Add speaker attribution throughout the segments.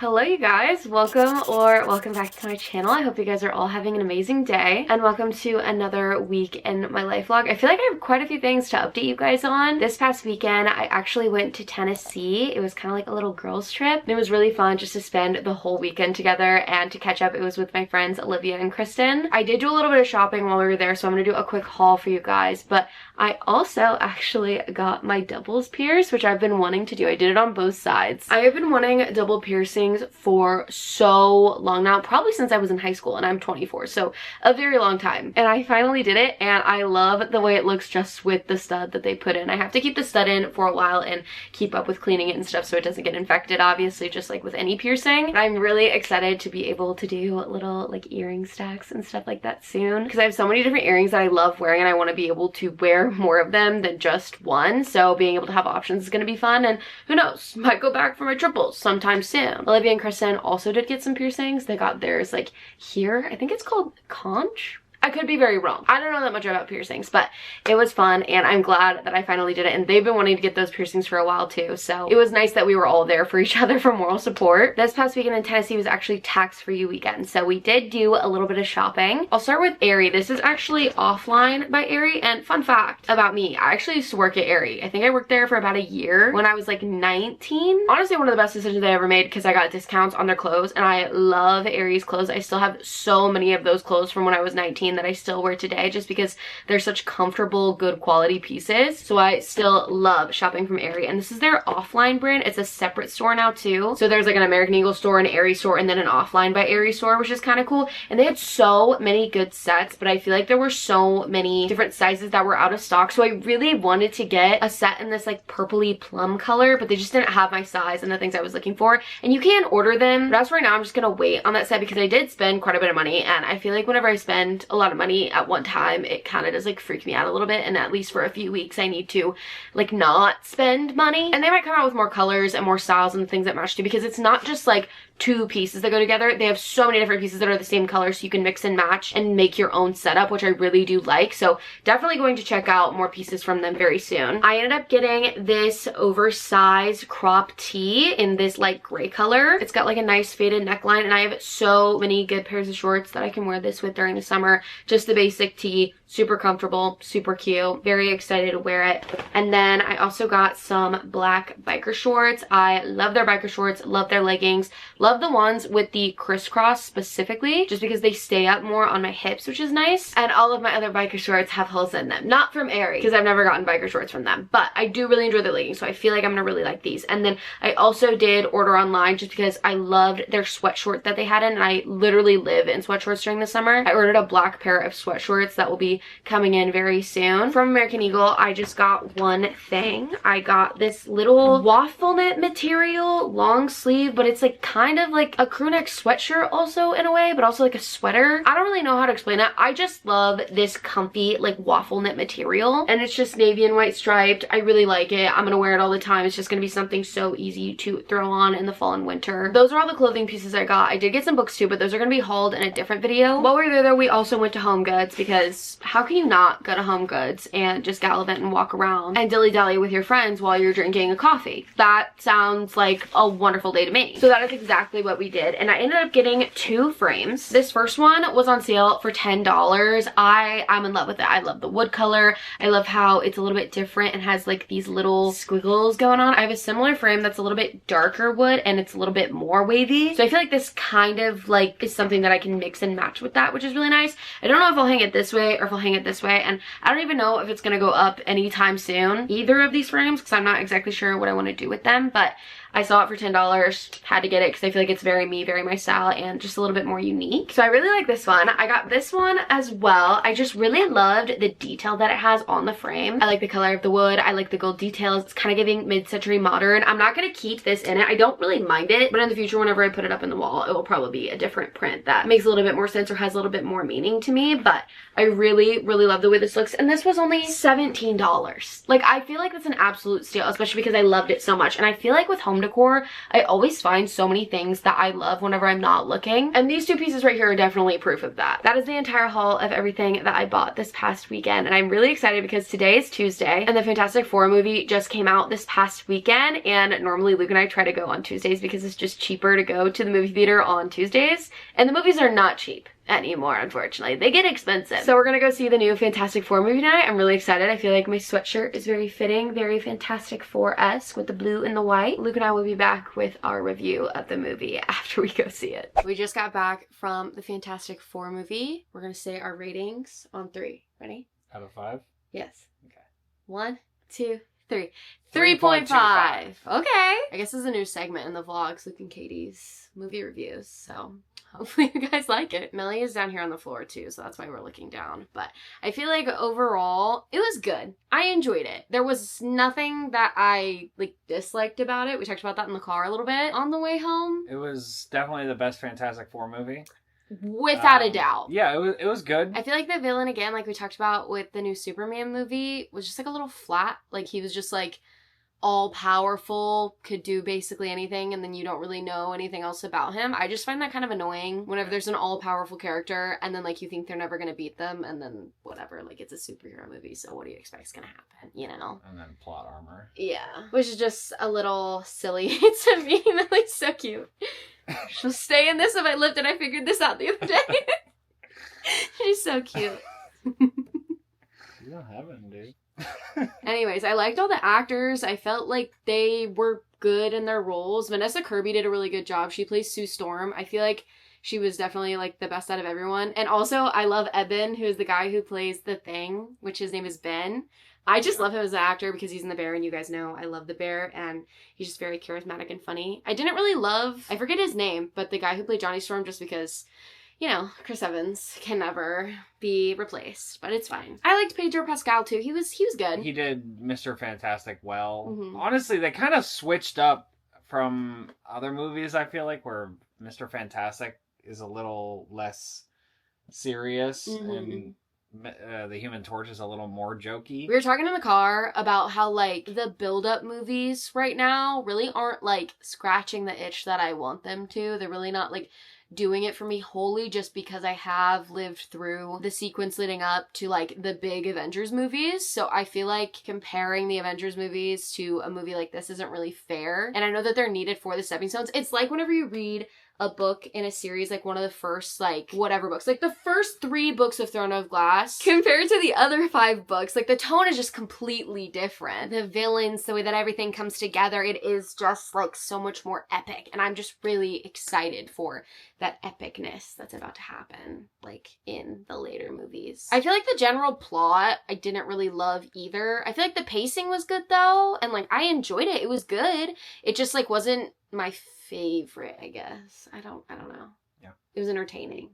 Speaker 1: Hello you guys, welcome back to my channel. I hope you guys are all having an amazing day and welcome to another week in my life vlog. I feel like I have quite a few things to update you guys on. This past weekend I actually went to Tennessee. It was kind of like a little girls trip. It was really fun just to spend the whole weekend together and to catch up. It was with my friends Olivia and Kristen. I did do a little bit of shopping while we were there, so I'm going to do a quick haul for you guys, but I also actually got my doubles pierced, which I've been wanting to do. I did it on both sides. I have been wanting double piercings for so long now, probably since I was in high school, and I'm 24, so a very long time. And I finally did it, and I love the way it looks just with the stud that they put in. I have to keep the stud in for a while and keep up with cleaning it and stuff so it doesn't get infected, obviously, just like with any piercing. But I'm really excited to be able to do little like earring stacks and stuff like that soon, because I have so many different earrings that I love wearing and I want to be able to wear more of them than just one. So being able to have options is going to be fun, and who knows, might go back for my triples sometime soon. Olivia and Kristen also did get some piercings. They got theirs like here. I think it's called conch. I could be very wrong. I don't know that much about piercings, but it was fun and I'm glad that I finally did it, and they've been wanting to get those piercings for a while too, so it was nice that we were all there for each other for moral support. This past weekend in Tennessee was actually tax-free weekend, so we did do a little bit of shopping. I'll start with Aerie. This is actually Offline by Aerie, and fun fact about me, I actually used to work at Aerie. I think I worked there for about a year when I was like 19. Honestly, one of the best decisions I ever made because I got discounts on their clothes, and I love Aerie's clothes. I still have so many of those clothes from when I was 19 that I still wear today just because they're such comfortable, good quality pieces. So I still love shopping from Aerie, and this is their Offline brand. It's a separate store now too. So there's like an American Eagle store, an Aerie store, and then an Offline by Aerie store, which is kind of cool. And they had so many good sets, but I feel like there were so many different sizes that were out of stock. So I really wanted to get a set in this like purpley plum color, but they just didn't have my size and the things I was looking for. And you can order them, but as for right now, I'm just gonna wait on that set because I did spend quite a bit of money, and I feel like whenever I spend a lot of money at one time, it kind of does like freak me out a little bit, and at least for a few weeks I need to like not spend money. And they might come out with more colors and more styles and things that match too, because it's not just like two pieces that go together. They have so many different pieces that are the same color, so you can mix and match and make your own setup, which I really do like. So definitely going to check out more pieces from them very soon. I ended up getting this oversized crop tee in this like gray color. It's got like a nice faded neckline, and I have so many good pairs of shorts that I can wear this with during the summer. Just the basic tee, super comfortable, super cute, very excited to wear it. And then I also got some black biker shorts. I love their biker shorts, love their leggings, love the ones with the crisscross specifically, just because they stay up more on my hips, which is nice. And all of my other biker shorts have holes in them. Not from Aerie, because I've never gotten biker shorts from them, but I do really enjoy their leggings, so I feel like I'm gonna really like these. And then I also did order online just because I loved their sweatshort that they had in, and I literally live in sweatshorts during the summer. I ordered a black pair of sweatshorts that will be coming in very soon. From American Eagle, I just got one thing. I got this little waffle knit material, long sleeve, but it's like kind of like a crew neck sweatshirt also in a way, but also like a sweater. I don't really know how to explain it. I just love this comfy like waffle knit material, and it's just navy and white striped. I really like it. I'm gonna wear it all the time. It's just gonna be something so easy to throw on in the fall and winter. Those are all the clothing pieces I got. I did get some books too, but those are gonna be hauled in a different video. While we were there though, we also went to Home Goods, because how can you not go to Home Goods and just gallivant and walk around and dilly-dally with your friends while you're drinking a coffee? That sounds like a wonderful day to me. So that is exactly what we did, and I ended up getting two frames. This first one was on sale for $10. I'm in love with it. I love the wood color. I love how it's a little bit different and has like these little squiggles going on. I have a similar frame that's a little bit darker wood and it's a little bit more wavy, so I feel like this kind of like is something that I can mix and match with that, which is really nice. I don't know if I'll hang it this way or if I'll hang it this way, and I don't even know if it's gonna go up anytime soon, either of these frames, because I'm not exactly sure what I want to do with them. But I saw it for $10, had to get it because I feel like it's very me, very my style, and just a little bit more unique. So I really like this one. I got this one as well. I just really loved the detail that it has on the frame. I like the color of the wood. I like the gold details. It's kind of giving mid-century modern. I'm not going to keep this in it. I don't really mind it, but in the future, whenever I put it up in the wall, it will probably be a different print that makes a little bit more sense or has a little bit more meaning to me. But I really, really love the way this looks, and this was only $17. Like, I feel like that's an absolute steal, especially because I loved it so much. And I feel like with home home decor, I always find so many things that I love whenever I'm not looking. And these two pieces right here are definitely proof of that. That is the entire haul of everything that I bought this past weekend. And I'm really excited because today is Tuesday and the Fantastic Four movie just came out this past weekend. And normally Luke and I try to go on Tuesdays because it's just cheaper to go to the movie theater on Tuesdays. And the movies are not cheap anymore, unfortunately. They get expensive. So we're gonna go see the new Fantastic Four movie tonight. I'm really excited. I feel like my sweatshirt is very fitting, very Fantastic Four-esque with the blue and the white. Luke and I will be back with our review of the movie after we go see it. We just got back from the Fantastic Four movie. We're gonna say our ratings on 3. Ready?
Speaker 2: Out of 5?
Speaker 1: Yes.
Speaker 2: Okay.
Speaker 1: 1, 2, 3.
Speaker 2: 3.25.
Speaker 1: Okay. I guess this is a new segment in the vlogs, Luke and Katie's movie reviews, so hopefully you guys like it. Millie is down here on the floor too, so that's why we're looking down. But I feel like overall, it was good. I enjoyed it. There was nothing that I disliked about it. We talked about that in the car a little bit on the way home.
Speaker 2: It was definitely the best Fantastic Four movie.
Speaker 1: Without a doubt.
Speaker 2: Yeah, it was good.
Speaker 1: I feel like the villain, again, like we talked about with the new Superman movie, was just a little flat. Like he was just all powerful, could do basically anything, and then you don't really know anything else about him. I just find that kind of annoying whenever there's an all-powerful character and then you think they're never gonna beat them, and then whatever, it's a superhero movie, so what do you expect is gonna happen, you know?
Speaker 2: And then plot armor.
Speaker 1: Yeah, which is just a little silly to me. Millie's so cute. She'll stay in this if I lift it. I figured this out the other day. She's so cute.
Speaker 2: You don't have it, dude.
Speaker 1: Anyways, I liked all the actors. I felt like they were good in their roles. Vanessa Kirby did a really good job. She plays Sue Storm. I feel like she was definitely the best out of everyone. And also, I love Eben, who is the guy who plays the Thing, which his name is Ben. I just love him as an actor because he's in The Bear, and you guys know I love The Bear, and he's just very charismatic and funny. I didn't really love, I forget his name, but the guy who played Johnny Storm, just because, you know, Chris Evans can never be replaced, but it's fine. I liked Pedro Pascal too. He was good.
Speaker 2: He did Mr. Fantastic well.
Speaker 1: Mm-hmm.
Speaker 2: Honestly, they kind of switched up from other movies, I feel like, where Mr. Fantastic is a little less serious,
Speaker 1: Mm-hmm.
Speaker 2: and the Human Torch is a little more jokey.
Speaker 1: We were talking in the car about how the build-up movies right now really aren't scratching the itch that I want them to. They're really not doing it for me wholly just because I have lived through the sequence leading up to the big Avengers movies. So I feel like comparing the Avengers movies to a movie like this isn't really fair. And I know that they're needed for the stepping stones. It's like whenever you read a book in a series, one of the first, whatever books. The first 3 books of Throne of Glass, compared to the other 5 books, the tone is just completely different. The villains, the way that everything comes together, it is just, so much more epic. And I'm just really excited for that epicness that's about to happen, in the later movies. I feel like the general plot, I didn't really love either. I feel like the pacing was good, though, and, I enjoyed it. It was good. It just, wasn't my favorite, I guess. I don't know.
Speaker 2: Yeah.
Speaker 1: It was entertaining.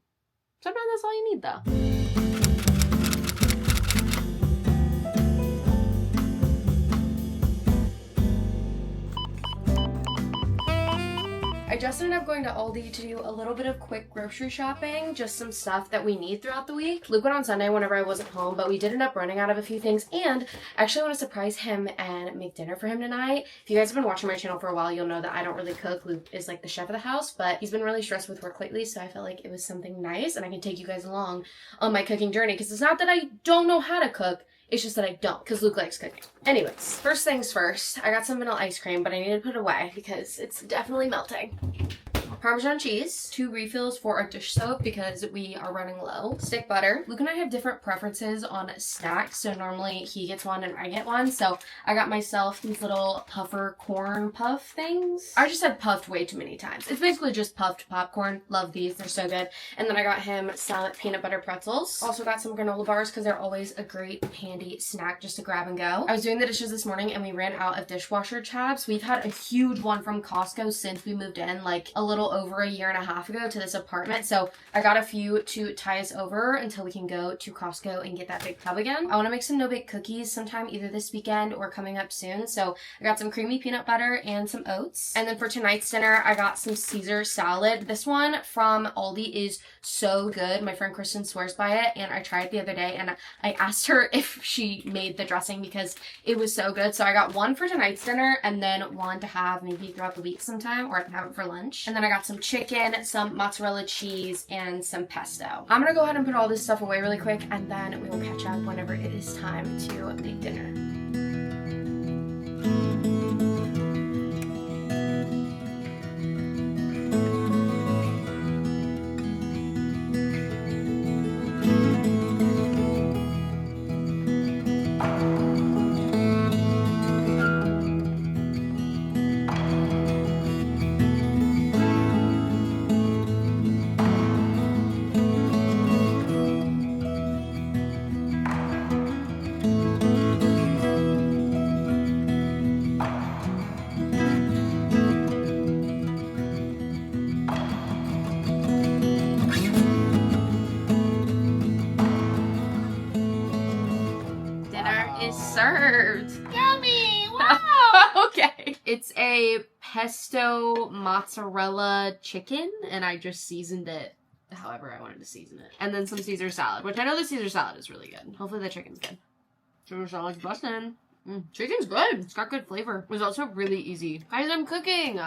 Speaker 1: Sometimes that's all you need, though. I just ended up going to Aldi to do a little bit of quick grocery shopping, just some stuff that we need throughout the week. Luke went on Sunday whenever I wasn't home, but we did end up running out of a few things, and I actually want to surprise him and make dinner for him tonight. If you guys have been watching my channel for a while, you'll know that I don't really cook. Luke is the chef of the house, but he's been really stressed with work lately, so I felt like it was something nice, and I can take you guys along on my cooking journey, because it's not that I don't know how to cook, it's just that I don't, because Luke likes cooking. Anyways, first things first, I got some vanilla ice cream, but I need to put it away because it's definitely melting. Parmesan cheese, 2 refills for our dish soap because we are running low. Stick butter. Luke and I have different preferences on snacks, so normally he gets one and I get one, so I got myself these little puffer corn puff things. I just said puffed way too many times. It's basically just puffed popcorn. Love these, they're so good. And then I got him some peanut butter pretzels. Also got some granola bars because they're always a great handy snack just to grab and go. I was doing the dishes this morning and we ran out of dishwasher tabs. We've had a huge one from Costco since we moved in, a little little over a year and a half ago to this apartment. So I got a few to tie us over until we can go to Costco and get that big tub again. I want to make some no-bake cookies sometime either this weekend or coming up soon. So I got some creamy peanut butter and some oats. And then for tonight's dinner, I got some Caesar salad. This one from Aldi is so good. My friend Kristen swears by it, and I tried it the other day, and I asked her if she made the dressing because it was so good. So I got one for tonight's dinner and then one to have maybe throughout the week sometime, or I can have it for lunch. And then I got some chicken, some mozzarella cheese, and some pesto. I'm gonna go ahead and put all this stuff away really quick, and then we will catch up whenever it is time to make dinner. Served. Yummy! Wow! Okay. It's a pesto mozzarella chicken, and I just seasoned it however I wanted to season it. And then some Caesar salad, which I know the Caesar salad is really good. Hopefully the chicken's good. Caesar salad's bustin'. Chicken's good. It's got good flavor. It was also really easy. Guys, I'm cooking.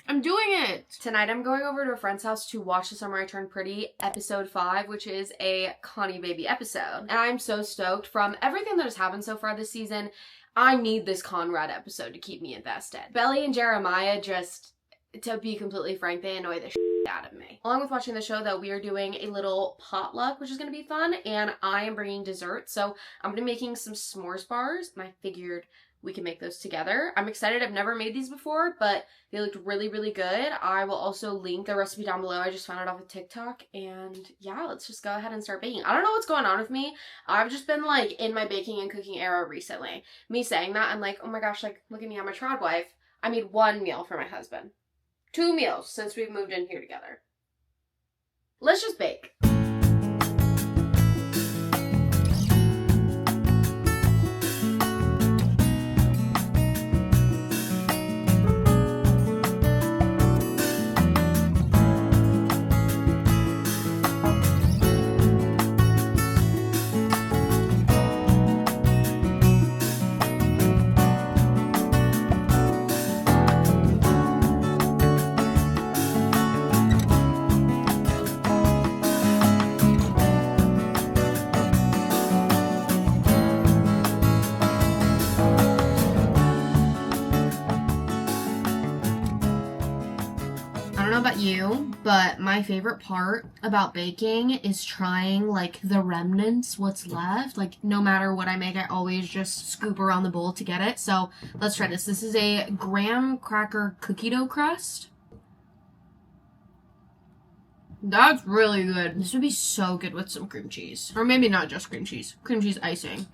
Speaker 1: I'm doing it! Tonight I'm going over to a friend's house to watch The Summer I Turned Pretty, episode 5, which is a Connie Baby episode. And I'm so stoked. From everything that has happened so far this season, I need this Conrad episode to keep me invested. Belly and Jeremiah just, to be completely frank, they annoy the shit out of me. Along with watching the show, though, we are doing a little potluck, which is going to be fun, and I am bringing dessert. So I'm going to be making some s'mores bars, and I figured we can make those together. I'm excited. I've never made these before, but they looked really, really good. I will also link the recipe down below. I just found it off of TikTok, and yeah, let's just go ahead and start baking. I don't know what's going on with me. I've just been like in my baking and cooking era recently. Me saying that, I'm like, oh my gosh, like look at me, I'm a trad wife. I made 1 meal for my husband. 2 meals since we've moved in here together. Let's just bake. About you, but my favorite part about baking is trying like the remnants, what's left. Like no matter what I make, I always just scoop around the bowl to get it. So let's try this. This is a graham cracker cookie dough crust. That's really good. This would be so good with some cream cheese. Or maybe not just cream cheese icing.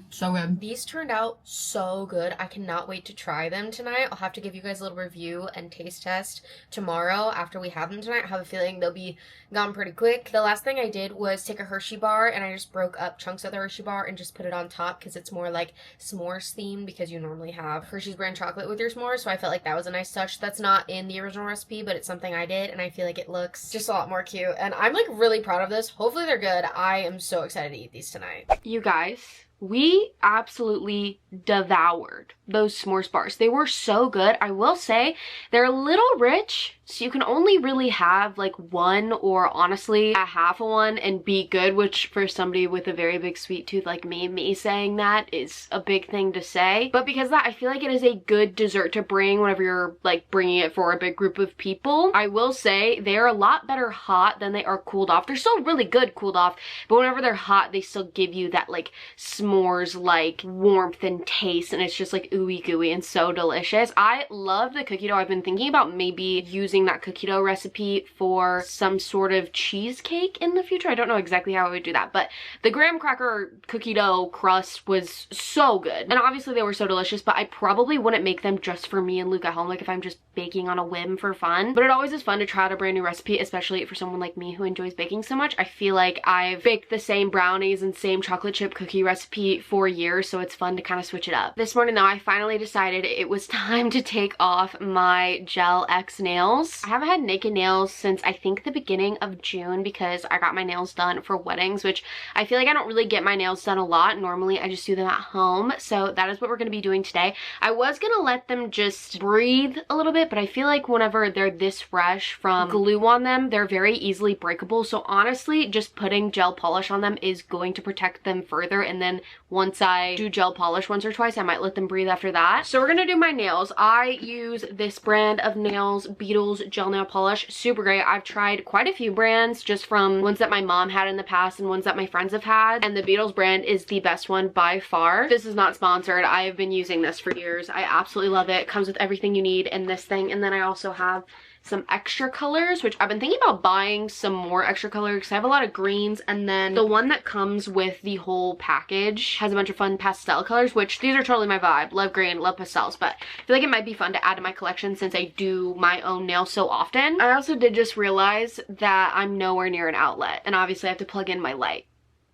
Speaker 1: So good. These turned out so good. I cannot wait to try them tonight. I'll have to give you guys a little review and taste test tomorrow after we have them tonight. I have a feeling they'll be gone pretty quick. The last thing I did was take a Hershey bar, and I just broke up chunks of the Hershey bar and just put it on top because it's more like s'mores themed, because you normally have Hershey's brand chocolate with your s'mores. So I felt like that was a nice touch. That's not in the original recipe, but it's something I did, and I feel like it looks just a lot more cute. And I'm like really proud of this. Hopefully they're good. I am so excited to eat these tonight. You guys, we absolutely devoured those s'mores bars. They were so good. I will say they're a little rich, so you can only really have like one, or honestly a half of one and be good, which for somebody with a very big sweet tooth like me saying that is a big thing to say. But because of that, I feel like it is a good dessert to bring whenever you're like bringing it for a big group of people. I will say they're a lot better hot than they are cooled off. They're still really good cooled off, but whenever they're hot, they still give you that like s'mores s'mores-like warmth and taste, and it's just like ooey gooey and so delicious. I love the cookie dough. I've been thinking about maybe using that cookie dough recipe for some sort of cheesecake in the future. I don't know exactly how I would do that, but the graham cracker cookie dough crust was so good. And obviously they were so delicious, but I probably wouldn't make them just for me and Luke at home, like if I'm just baking on a whim for fun. But it always is fun to try out a brand new recipe, especially for someone like me who enjoys baking so much. I feel like I've baked the same brownies and same chocolate chip cookie recipe for years, so it's fun to kind of switch it up. This morning though, I finally decided it was time to take off my Gel X nails. I haven't had naked nails since I think the beginning of June because I got my nails done for weddings, which I feel like I don't really get my nails done a lot. Normally I just do them at home, so that is what we're going to be doing today. I was going to let them just breathe a little bit, but I feel like whenever they're this fresh from glue on them, they're very easily breakable. So honestly, just putting gel polish on them is going to protect them further, and then once I do gel polish once or twice, I might let them breathe after that. So we're gonna do my nails. I use this brand of nails, Beetles Gel Nail Polish. Super great. I've tried quite a few brands, just from ones that my mom had in the past and ones that my friends have had, and the Beetles brand is the best one by far. This is not sponsored. I have been using this for years. I absolutely love it. It comes with everything you need in this thing, and then I also have some extra colors, which I've been thinking about buying some more extra colors because I have a lot of greens, and then the one that comes with the whole package has a bunch of fun pastel colors, which these are totally my vibe. Love green, love pastels, but I feel like it might be fun to add to my collection since I do my own nails so often. I also did just realize that I'm nowhere near an outlet, and obviously I have to plug in my light.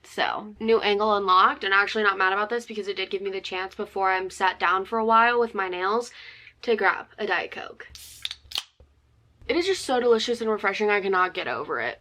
Speaker 1: So, new angle unlocked, and actually not mad about this because it did give me the chance before I'm sat down for a while with my nails to grab a Diet Coke. It is just so delicious and refreshing. I cannot get over it.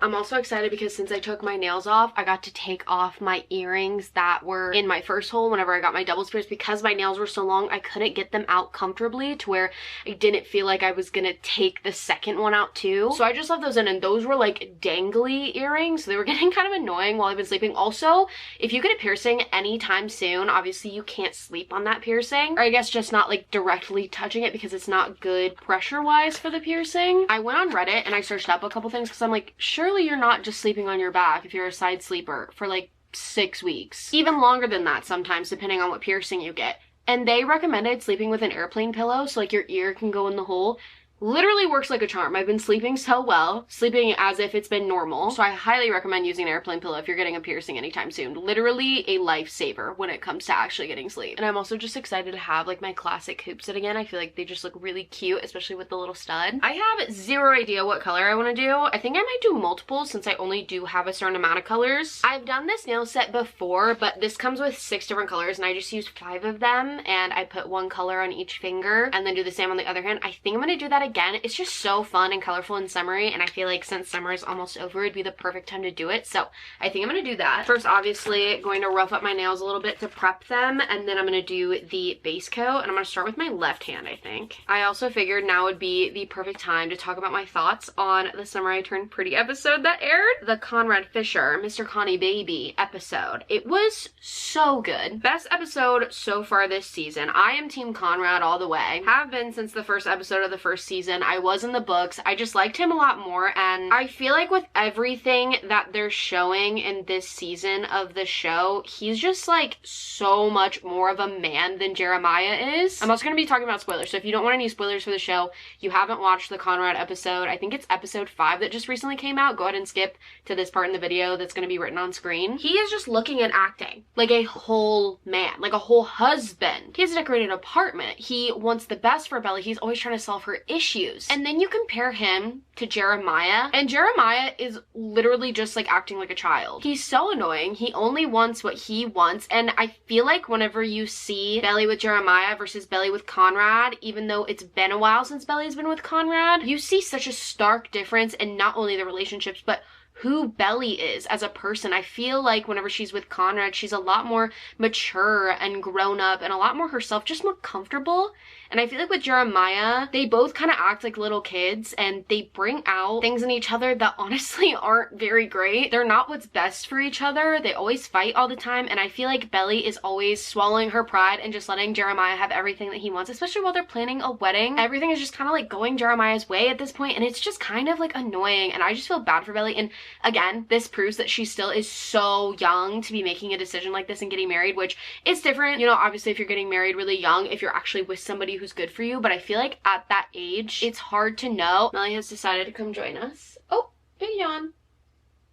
Speaker 1: I'm also excited because since I took my nails off, I got to take off my earrings that were in my first hole whenever I got my double spirits. Because my nails were so long, I couldn't get them out comfortably to where I didn't feel like I was gonna take the second one out too. So I just left those in, and those were like dangly earrings, so they were getting kind of annoying while I've been sleeping. Also, if you get a piercing anytime soon, obviously you can't sleep on that piercing, or I guess just not like directly touching it because it's not good pressure wise for the piercing. I went on Reddit and I searched up a couple things because I'm like, surely you're not just sleeping on your back if you're a side sleeper for like 6 weeks, even longer than that sometimes depending on what piercing you get. And they recommended sleeping with an airplane pillow so like your ear can go in the hole. Literally works like a charm. I've been sleeping so well, sleeping as if it's been normal. So I highly recommend using an airplane pillow if you're getting a piercing anytime soon. Literally a lifesaver when it comes to actually getting sleep. And I'm also just excited to have like my classic hoop sit again. I feel like they just look really cute, especially with the little stud. I have zero idea what color I want to do. I think I might do multiples since I only do have a certain amount of colors. I've done this nail set before, but this comes with 6 different colors and I just used 5 of them, and I put 1 color on each finger and then do the same on the other hand. I think I'm going to do that again. It's just so fun and colorful and summery, and I feel like since summer is almost over, it'd be the perfect time to do it. So I think I'm gonna do that. First, obviously, going to rough up my nails a little bit to prep them, and then I'm gonna do the base coat, and I'm gonna start with my left hand, I think. I also figured now would be the perfect time to talk about my thoughts on the Summer I Turned Pretty episode that aired. The Conrad Fisher, Mr. Connie Baby episode. It was so good. Best episode so far this season. I am Team Conrad all the way. Have been since the first episode of the first season. I was in the books. I just liked him a lot more, and I feel like with everything that they're showing in this season of the show, he's just like so much more of a man than Jeremiah is. I'm also going to be talking about spoilers, so if you don't want any spoilers for the show, you haven't watched the Conrad episode, I think it's episode 5 that just recently came out, go ahead and skip to this part in the video that's going to be written on screen. He is just looking and acting like a whole man, like a whole husband. He has a decorated apartment. He wants the best for Belly. He's always trying to solve her issues. And then you compare him to Jeremiah, and Jeremiah is literally just like acting like a child. He's so annoying. He only wants what he wants, and I feel like whenever you see Belly with Jeremiah versus Belly with Conrad, even though it's been a while since Belly's been with Conrad, you see such a stark difference in not only the relationships, but who Belly is as a person. I feel like whenever she's with Conrad, she's a lot more mature and grown up and a lot more herself, just more comfortable. And I feel like with Jeremiah, they both kind of act like little kids, and they bring out things in each other that honestly aren't very great. They're not what's best for each other. They always fight all the time, and I feel like Belly is always swallowing her pride and just letting Jeremiah have everything that he wants, especially while they're planning a wedding. Everything is just kind of like going Jeremiah's way at this point, and it's just kind of like annoying, and I just feel bad for Belly. And again, this proves that she still is so young to be making a decision like this and getting married, which is different, you know, obviously if you're getting married really young, if you're actually with somebody who's good for you, but I feel like at that age, it's hard to know. Melly has decided to come join us. Oh, big yawn.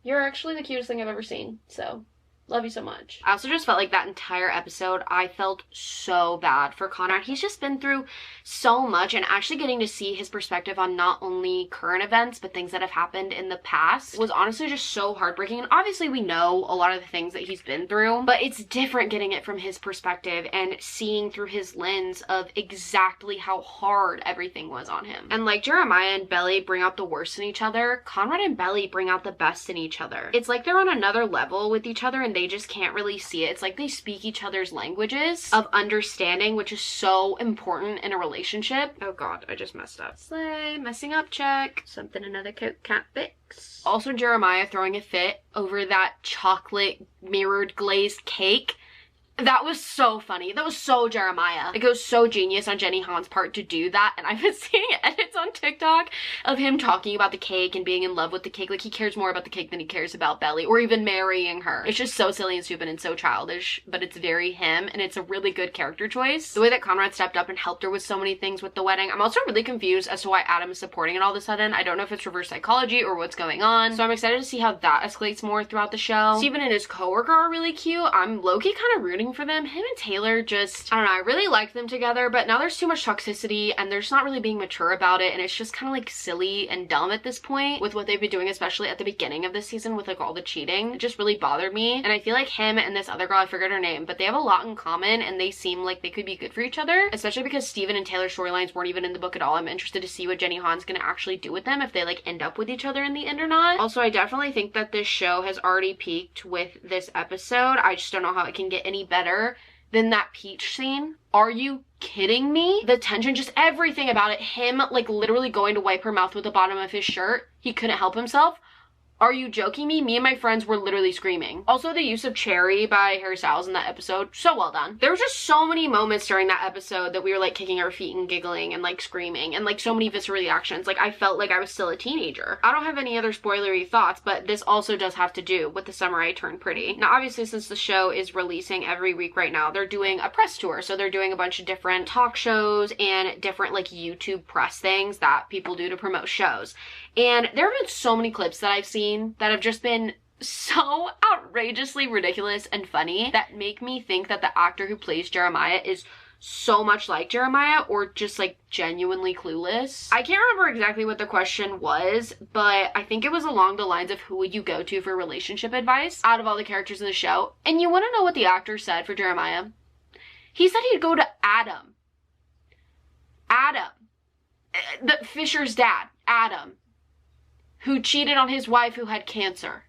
Speaker 1: You're actually the cutest thing I've ever seen, so love you so much. I also just felt like that entire episode, I felt so bad for Conrad. He's just been through so much, and actually getting to see his perspective on not only current events, but things that have happened in the past was honestly just so heartbreaking. And obviously we know a lot of the things that he's been through, but it's different getting it from his perspective and seeing through his lens of exactly how hard everything was on him. And like Jeremiah and Belly bring out the worst in each other, Conrad and Belly bring out the best in each other. It's like they're on another level with each other and they just can't really see it. It's like they speak each other's languages of understanding, which is so important in a relationship. Oh god, I just messed up. Slay, messing up check. Something another coat can't fix. Also Jeremiah throwing a fit over that chocolate mirrored glazed cake. That was so funny. That was so Jeremiah. Like, it was so genius on Jenny Han's part to do that. And I've been seeing edits on TikTok of him talking about the cake and being in love with the cake. Like, he cares more about the cake than he cares about Belly or even marrying her. It's just so silly and stupid and so childish, but it's very him, and it's a really good character choice. The way that Conrad stepped up and helped her with so many things with the wedding. I'm also really confused as to why Adam is supporting it all of a sudden. I don't know if it's reverse psychology or what's going on. So I'm excited to see how that escalates more throughout the show. Steven and his coworker are really cute. I'm low-key kind of rooting for them. Him and Taylor just, I don't know, I really liked them together, but now there's too much toxicity and they're just not really being mature about it, and it's just kind of like silly and dumb at this point with what they've been doing, especially at the beginning of this season with like all the cheating. It just really bothered me, and I feel like him and this other girl, I forget her name, but they have a lot in common and they seem like they could be good for each other, especially because Steven and Taylor's storylines weren't even in the book at all. I'm interested to see what Jenny Han's gonna actually do with them, if they like end up with each other in the end or not. Also, I definitely think that this show has already peaked with this episode. I just don't know how it can get any better than that peach scene. Are you kidding me? The tension, just everything about it. Him like literally going to wipe her mouth with the bottom of his shirt. He couldn't help himself. Are you joking me? Me and my friends were literally screaming. Also, the use of Cherry by Harry Styles in that episode, so well done. There were just so many moments during that episode that we were like kicking our feet and giggling and like screaming, and like so many visceral reactions. Like, I felt like I was still a teenager. I don't have any other spoilery thoughts, but this also does have to do with the summer I turned pretty. Now, obviously, since the show is releasing every week right now, they're doing a press tour. So they're doing a bunch of different talk shows and different like YouTube press things that people do to promote shows. And there have been so many clips that I've seen that have just been so outrageously ridiculous and funny that make me think that the actor who plays Jeremiah is so much like Jeremiah, or just like genuinely clueless. I can't remember exactly what the question was, but I think it was along the lines of who would you go to for relationship advice out of all the characters in the show. And you want to know what the actor said for Jeremiah? He said he'd go to Adam. Adam. The Fisher's dad. Adam. Who cheated on his wife who had cancer.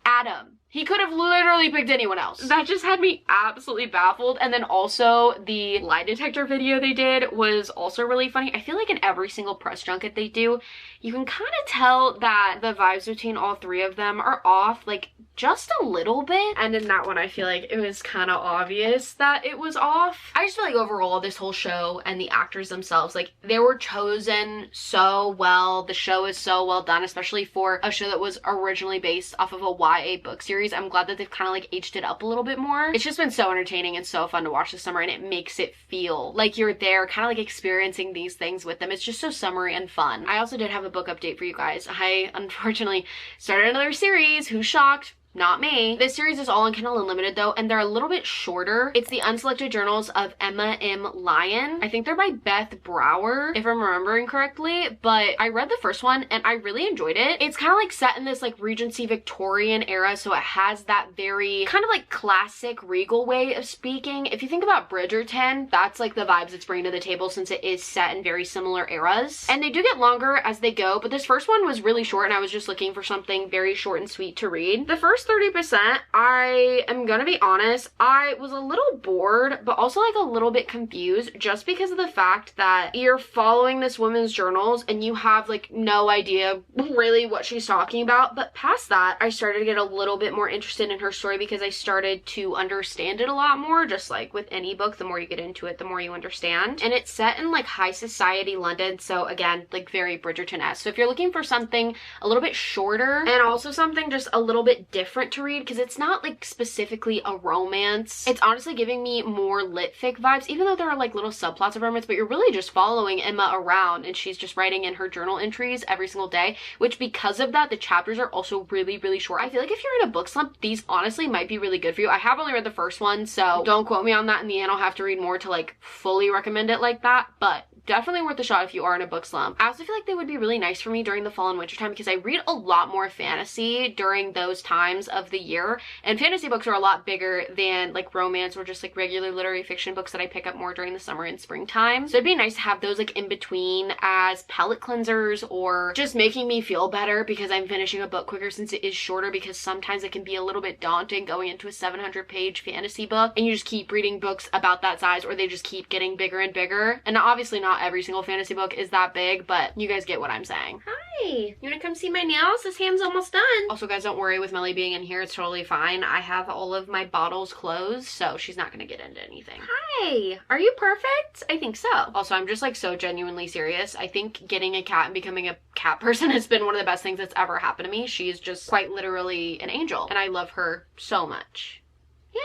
Speaker 1: Adam. He could have literally picked anyone else. That just had me absolutely baffled. And then also the lie detector video they did was also really funny. I feel like in every single press junket they do, you can kind of tell that the vibes between all three of them are off, like just a little bit. And in that one, I feel like it was kind of obvious that it was off. I just feel like overall this whole show and the actors themselves, like they were chosen so well. The show is so well done, especially for a show that was originally based off of a YA book series. I'm glad that they've kind of like aged it up a little bit more. It's just been so entertaining and so fun to watch this summer, and it makes it feel like you're there kind of like experiencing these things with them. It's just so summery and fun. I also did have a book update for you guys. I unfortunately started another series. Who's shocked? Not me. This series is all on Kindle Unlimited though, and they're a little bit shorter. It's the Unselected Journals of Emma M. Lyon. I think they're by Beth Brower, if I'm remembering correctly, but I read the first one and I really enjoyed it. It's kind of like set in this like Regency Victorian era, so it has that very kind of like classic regal way of speaking. If you think about Bridgerton, that's like the vibes it's bringing to the table, since it is set in very similar eras. And they do get longer as they go, but this first one was really short and I was just looking for something very short and sweet to read. The first 30%, I am gonna be honest, I was a little bored, but also like a little bit confused just because of the fact that you're following this woman's journals and you have like no idea really what she's talking about. But past that, I started to get a little bit more interested in her story because I started to understand it a lot more, just like with any book, the more you get into it, the more you understand. And it's set in like high society London, so again, like very Bridgerton-esque. So if you're looking for something a little bit shorter and also something just a little bit different to read, because it's not like specifically a romance, it's honestly giving me more lit fic vibes, even though there are like little subplots of romance, but you're really just following Emma around and she's just writing in her journal entries every single day, which because of that, the chapters are also really, really short. I feel like if you're in a book slump, these honestly might be really good for you. I have only read the first one, so don't quote me on that. In the end, I'll have to read more to like fully recommend it like that, but definitely worth a shot if you are in a book slump. I also feel like they would be really nice for me during the fall and winter time because I read a lot more fantasy during those times of the year, and fantasy books are a lot bigger than like romance or just like regular literary fiction books that I pick up more during the summer and springtime. So it'd be nice to have those like in between as palate cleansers or just making me feel better because I'm finishing a book quicker since it is shorter, because sometimes it can be a little bit daunting going into a 700-page fantasy book and you just keep reading books about that size, or they just keep getting bigger and bigger. And obviously not every single fantasy book is that big, but you guys get what I'm saying. Hi, you wanna come see my nails? This hand's almost done. Also guys, don't worry with Melly being in here, it's totally fine. I have all of my bottles closed, so she's not gonna get into anything. Hi, are you perfect? I think so. Also, I'm just like so genuinely serious. I think getting a cat and becoming a cat person has been one of the best things that's ever happened to me. She's just quite literally an angel and I love her so much.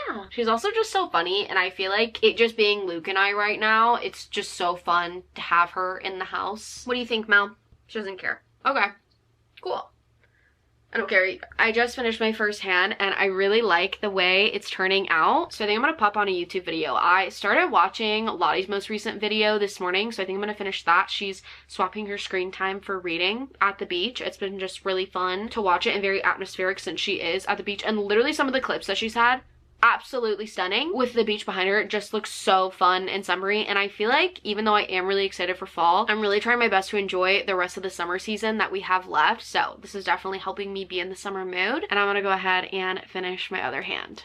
Speaker 1: Yeah, she's also just so funny, and I feel like it just being Luke and I right now, it's just so fun to have her in the house. What do you think, Mel? She doesn't care. Okay, cool. I don't care either. I just finished my first hand and I really like the way it's turning out. So I think I'm gonna pop on a YouTube video. I started watching Lottie's most recent video this morning, so I think I'm gonna finish that. She's swapping her screen time for reading at the beach. It's been just really fun to watch it and very atmospheric since she is at the beach, and literally some of the clips that she's had, absolutely stunning. With the beach behind her, it just looks so fun and summery, and I feel like even though I am really excited for fall, I'm really trying my best to enjoy the rest of the summer season that we have left. So this is definitely helping me be in the summer mood, and I'm gonna go ahead and finish my other hand.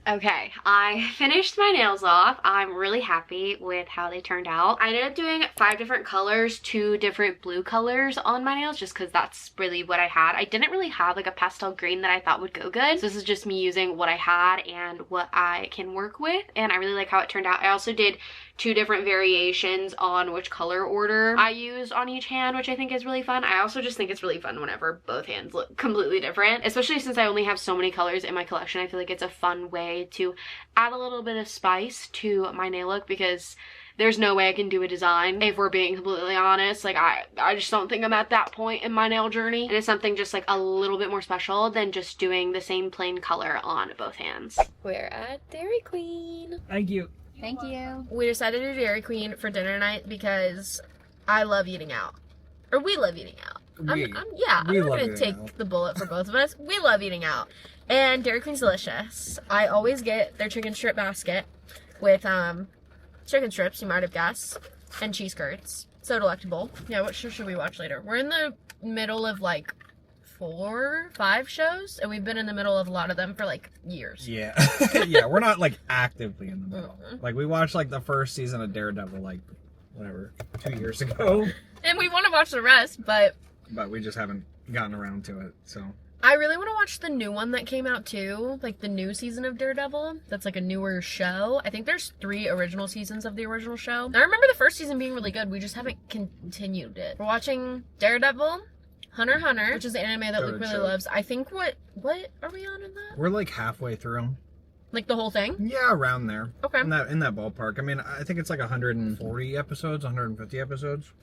Speaker 1: Okay, I finished my nails off. I'm really happy with how they turned out. I ended up doing 5 different colors, 2 different blue colors on my nails just because that's really what I had. I didn't really have like a pastel green that I thought would go good. So this is just me using what I had and what I can work with, and I really like how it turned out. I also did 2 different variations on which color order I used on each hand, which I think is really fun. I also just think it's really fun whenever both hands look completely different, especially since I only have so many colors in my collection. I feel like it's a fun way to add a little bit of spice to my nail look, because there's no way I can do a design, if we're being completely honest. Like I just don't think I'm at that point in my nail journey, and it's something just like a little bit more special than just doing the same plain color on both hands. We're at Dairy Queen.
Speaker 2: Thank you.
Speaker 3: Thank you.
Speaker 1: We decided to do Dairy Queen for dinner tonight because I love eating out. Or we love eating out. I'm not gonna take the bullet for both of us. We love eating out. And Dairy Queen's delicious. I always get their chicken strip basket with chicken strips, you might have guessed, and cheese curds. So delectable. Yeah, what show should we watch later? We're in the middle of like 4, 5 shows, and we've been in the middle of a lot of them for like years.
Speaker 4: Yeah. Yeah, we're not like actively in the middle. Like we watched like the first season of Daredevil like whatever 2 years ago,
Speaker 1: and we want to watch the rest, but
Speaker 4: we just haven't gotten around to it. So
Speaker 1: I really want to watch the new one that came out too, like the new season of Daredevil. That's like a newer show. I think there's 3 original seasons of the original show. I remember the first season being really good. We just haven't continued it. We're watching Daredevil, Hunter x Hunter, which is the anime that Luke really loves. I think what are we on in that?
Speaker 4: we're like halfway through.
Speaker 1: Like the whole thing?
Speaker 4: Yeah, around there.
Speaker 1: Okay.
Speaker 4: In that ballpark. I mean, I think it's like 140 episodes, 150 episodes.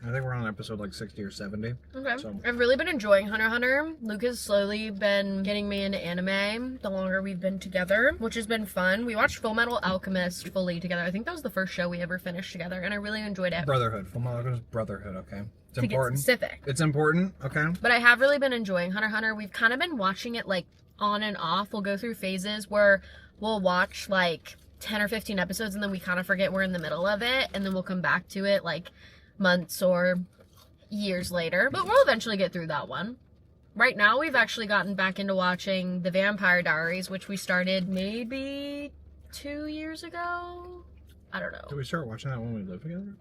Speaker 4: I think we're on episode like 60 or 70.
Speaker 1: Okay.
Speaker 4: So
Speaker 1: I've really been enjoying Hunter x Hunter. Luke has slowly been getting me into anime the longer we've been together, which has been fun. We watched Full Metal Alchemist fully together. I think that was the first show we ever finished together, and I really enjoyed it.
Speaker 4: Brotherhood. Full Metal Alchemist Brotherhood, okay? It's
Speaker 1: to
Speaker 4: important.
Speaker 1: Get specific.
Speaker 4: It's important, okay?
Speaker 1: But I have really been enjoying Hunter x Hunter. We've kind of been watching it like on and off. We'll go through phases where we'll watch like 10 or 15 episodes and then we kind of forget we're in the middle of it, and then we'll come back to it like months or years later. But we'll eventually get through that one.
Speaker 3: Right now, we've actually gotten back into watching The Vampire Diaries, which we started maybe 2 years ago. I don't know.
Speaker 4: Did we start watching that when we lived together?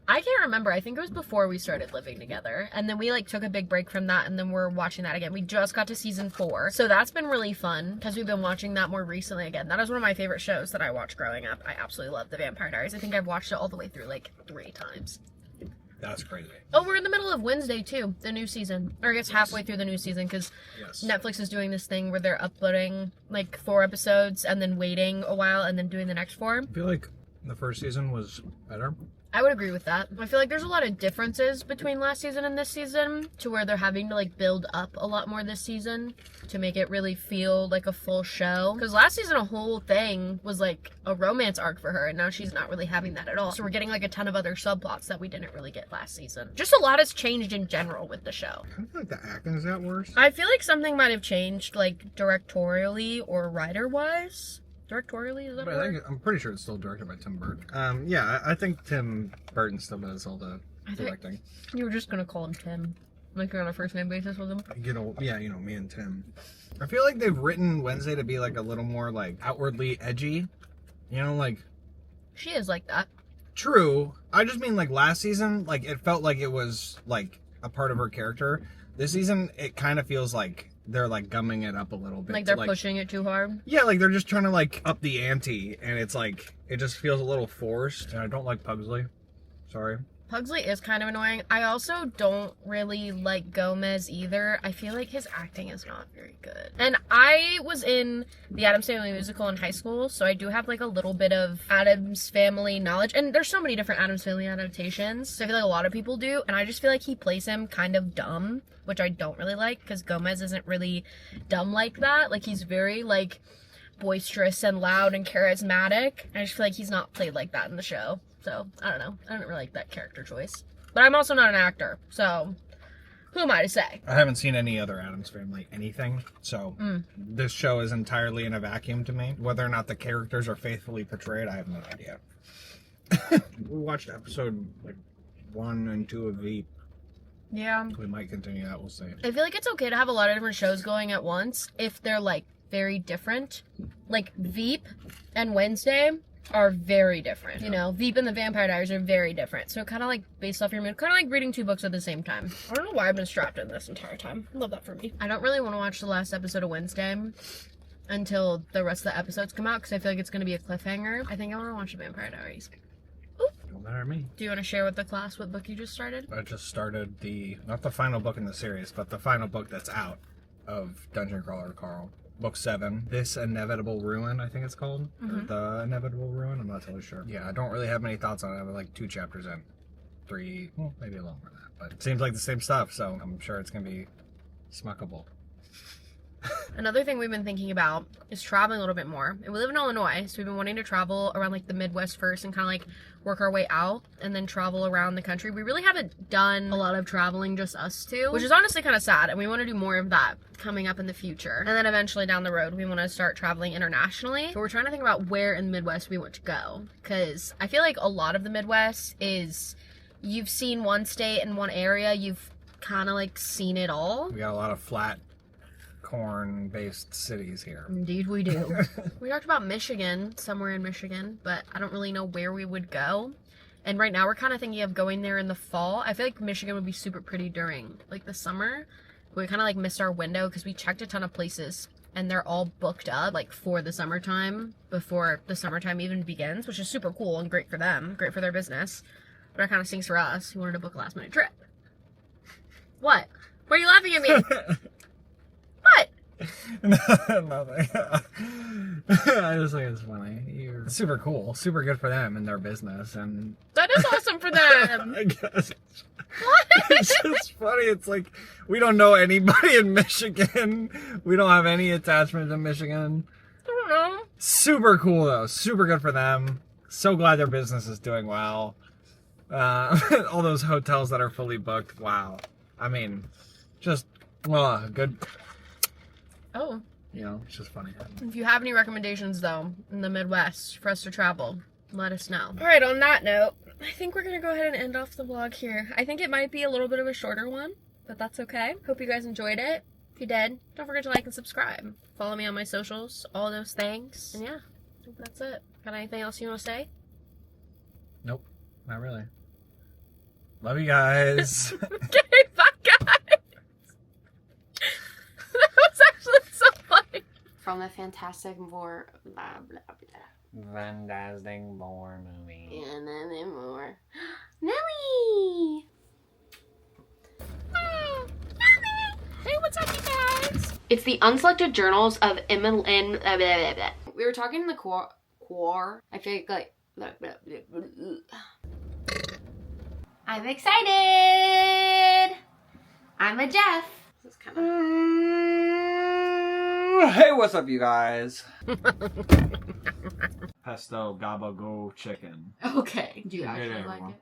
Speaker 3: I can't remember. I think it was before we started living together. And then we like took a big break from that and then we're watching that again. We just got to season 4. So that's been really fun because we've been watching that more recently again. That is one of my favorite shows that I watched growing up. I absolutely love The Vampire Diaries. I think I've watched it all the way through like 3 times.
Speaker 4: That's crazy.
Speaker 3: Oh, we're in the middle of Wednesday too, the new season. Or I guess halfway through the new season because Netflix is doing this thing where they're uploading like 4 episodes and then waiting a while and then doing the next 4.
Speaker 4: I feel like the first season was better.
Speaker 3: I would agree with that. I feel like there's a lot of differences between last season and this season to where they're having to like build up a lot more this season to make it really feel like a full show. Because last season a whole thing was like a romance arc for her and now she's not really having that at all. So we're getting like a ton of other subplots that we didn't really get last season. Just a lot has changed in general with the show.
Speaker 4: I feel like the acting's got worse.
Speaker 3: I feel like something might have changed like directorially or writer-wise. Directorially, is that
Speaker 4: But I'm pretty sure it's still directed by Tim Burton. Yeah, I think Tim Burton still does all the directing.
Speaker 3: You were just gonna call him Tim. Like you're on a first name basis with him?
Speaker 4: Me and Tim. I feel like they've written Wednesday to be like a little more like outwardly edgy. You know, like...
Speaker 3: She is like that.
Speaker 4: True. I just mean like last season, like it felt like it was like a part of her character. This season, it kind of feels like they're like gumming it up a little bit.
Speaker 3: Like they're pushing it too hard?
Speaker 4: Yeah, like they're just trying to like up the ante and it's like, it just feels a little forced. And I don't like Pugsley. Sorry.
Speaker 3: Pugsley is kind of annoying. I also don't really like Gomez either. I feel like his acting is not very good. And I was in the Addams Family musical in high school, so I do have like a little bit of Addams Family knowledge. And there's so many different Addams Family adaptations, so I feel like a lot of people do. And I just feel like he plays him kind of dumb, which I don't really like because Gomez isn't really dumb like that. Like he's very like boisterous and loud and charismatic. I just feel like he's not played like that in the show. So, I don't know. I don't really like that character choice. But I'm also not an actor, so who am I to say?
Speaker 4: I haven't seen any other Addams Family anything, so this show is entirely in a vacuum to me. Whether or not the characters are faithfully portrayed, I have no idea. We watched episode like 1 and 2 of Veep.
Speaker 3: Yeah.
Speaker 4: We might continue that, we'll see.
Speaker 3: I feel like it's okay to have a lot of different shows going at once if they're like very different. Like Veep and Wednesday are very different. You know, Veep and the Vampire Diaries are very different. So kind of like based off your mood, kind of like reading 2 books at the same time. I don't know why I've been strapped in this entire time. I love that for me. I don't really want to watch the last episode of Wednesday until the rest of the episodes come out because I feel like it's going to be a cliffhanger. I think I want to watch the Vampire Diaries.
Speaker 4: Don't matter to me.
Speaker 3: Do you want to share with the class what book you just started?
Speaker 4: I just started not the final book in the series, but the final book that's out of Dungeon Crawler Carl. Book 7, This Inevitable Ruin, I think it's called. Or The Inevitable Ruin, I'm not totally sure. Yeah, I don't really have many thoughts on it. I'm like 2 chapters in. 3, well, maybe a little more than that. But it seems like the same stuff, so I'm sure it's going to be smuckable.
Speaker 3: Another thing we've been thinking about is traveling a little bit more. And we live in Illinois, so we've been wanting to travel around like the Midwest first and kind of like work our way out and then travel around the country. We really haven't done a lot of traveling, just us two, which is honestly kind of sad. And we want to do more of that coming up in the future. And then eventually down the road, we want to start traveling internationally. So we're trying to think about where in the Midwest we want to go. Because I feel like a lot of the Midwest is you've seen one state and one area, you've kind of like seen it all.
Speaker 4: We got a lot of flat corn-based cities here.
Speaker 3: Indeed we do. We talked about Michigan, somewhere in Michigan, but I don't really know where we would go. And right now we're kind of thinking of going there in the fall. I feel like Michigan would be super pretty during like the summer. We kind of like missed our window because we checked a ton of places and they're all booked up like for the summertime before the summertime even begins, which is super cool and great for them, great for their business. But it kind of stinks for us who wanted to book a last minute trip. What? Why are you laughing at me? What?
Speaker 4: Nothing. I just think it's funny. It's super cool, super good for them and their business, and
Speaker 3: that is awesome for them.
Speaker 4: I guess.
Speaker 3: What?
Speaker 4: It's just funny. It's like we don't know anybody in Michigan. We don't have any attachment to Michigan.
Speaker 3: I don't know.
Speaker 4: Super cool though. Super good for them. So glad their business is doing well. All those hotels that are fully booked. Wow. I mean, just good.
Speaker 3: Oh.
Speaker 4: You know, it's just funny.
Speaker 3: If you have any recommendations, though, in the Midwest for us to travel, let us know. All right, on that note, I think we're going to go ahead and end off the vlog here. I think it might be a little bit of a shorter one, but that's okay. Hope you guys enjoyed it. If you did, don't forget to like and subscribe. Follow me on my socials, all those things. And yeah, I think that's it. Got anything else you want to say?
Speaker 4: Nope, not really. Love you guys.
Speaker 3: Okay, bye guys. That was actually so funny.
Speaker 1: From the Fantastic Four, blah, blah, blah.
Speaker 2: Fantastic Four movie.
Speaker 1: And then more. Nelly!
Speaker 3: Oh, Nelly. Hey, what's up, you guys?
Speaker 1: It's the unselected journals of Emma and blah, blah, blah. We were talking in the core. I feel like blah, blah, blah, blah. I'm excited. I'm a Jeff. This is kind of.
Speaker 2: Hey, what's up, you guys? Pesto gabago chicken.
Speaker 1: Okay. Do you
Speaker 2: Good,
Speaker 1: actually like
Speaker 2: everyone.
Speaker 1: it?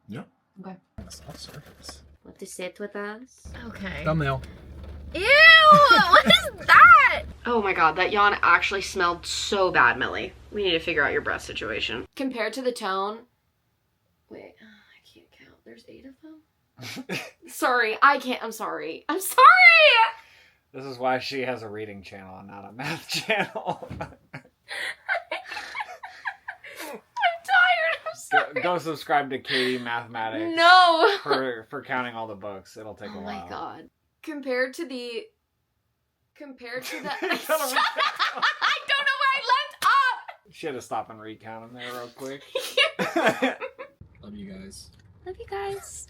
Speaker 4: Yep.
Speaker 1: Okay.
Speaker 4: That's all surface.
Speaker 1: Want to sit with us?
Speaker 3: Okay.
Speaker 4: Thumbnail.
Speaker 3: Ew! What is that?
Speaker 1: Oh my god, that yawn actually smelled so bad, Millie. We need to figure out your breath situation. Compared to the tone... Wait, I can't count. There's 8 of them? Sorry, I can't. I'm sorry. I'm sorry!
Speaker 2: This is why she has a reading channel and not a math channel.
Speaker 1: I'm tired. I'm sorry.
Speaker 2: Go subscribe to Katie Mathematics.
Speaker 1: No!
Speaker 2: For counting all the books. It'll take a
Speaker 1: Oh
Speaker 2: while.
Speaker 1: my god. Compared to the... I don't know where I left off!
Speaker 2: Should have stopped and recount them there real quick.
Speaker 4: Love you guys.
Speaker 1: Love you guys.